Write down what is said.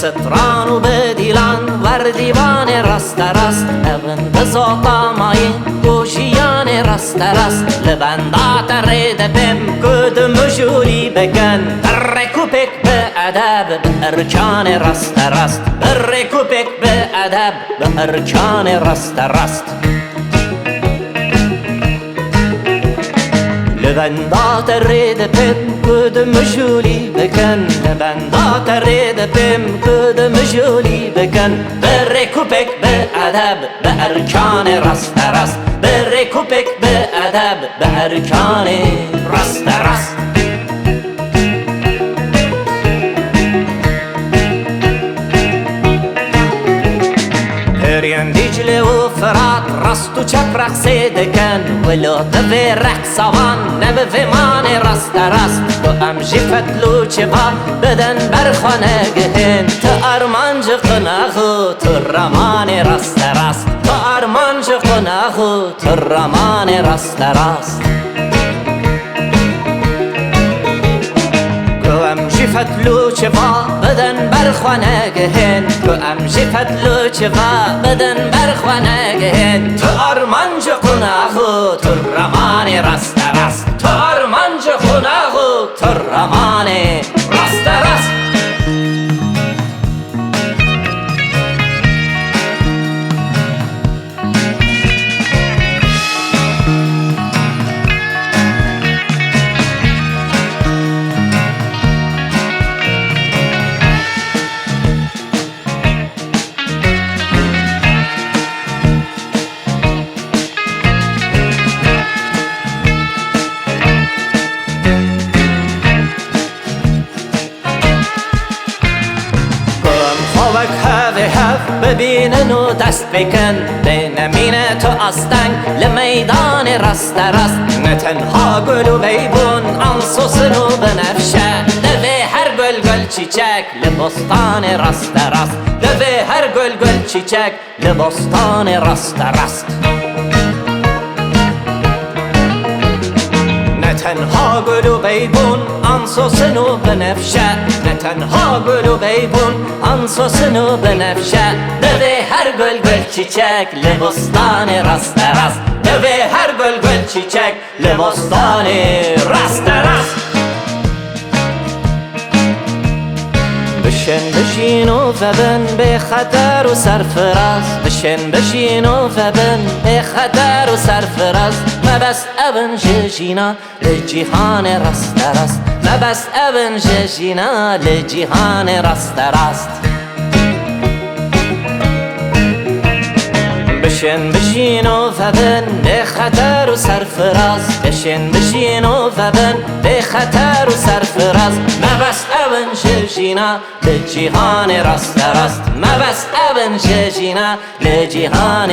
ستران و بدیلان وردیوان راست راست اون بزاقا ماین گوشیان راست راست لبندات رید بم کد مجوری بکن برکوبک به ادب به ارکان راست راست برکوبک به ادب به ارکان راست راست لبندات رید بم کد مجوری بکن لبندات رید بم کد مجوری بکن برکوبک به ادب به ارکان راست راست برکوبک به ادب به ارکان راست راست هريان دجله و فرات راست و چپ رقصه دکن ولو تفی رقصوان نبه فیمان راست راست تو امجی فتلو چپا بدن برخانه گهن تو ارمان جقناخو تو رمان راست راست تو ارمان جقناخو تو رمان راست راست امجی فتلو چپا بدن برخانه گهن تو امجی فتلو چپا بدن برخانه گهن تو ارمان جقناخو تو رمان راست راست تو ارمان جقناخو تو رمان راست راست ببینن و دست بکن بنمینه تو آستنگ لمیدان راست راست نه تنها گل و بیبون انسوسن و بنفشه لبه هر گل گل چیچک لبستان راست راست لبه هر گل گل چیچک لبستان راست راست نه تنها گل و بیبون انسوسن و بنفشه نه تنها گل و بیبون انسوسن و بنفشه لبه هر گل گل چیچک لبستان راست راست لبه هر گل گل چیچک لبستان راست راست بشن بشین و فبن به خطر و سرفراز بشن بشین و فبن به خطر و سرفراز مبست ابن ججینا لجیهان راست راست مبست ابن ججینا لجیهان راست راست بشن بشین و فبن به خطر و سرفراز بشن بشین و فبن به خطر و سرفراز مبست ابن ششینا لجیهان راست راست مبس ابن ششینا لجیهان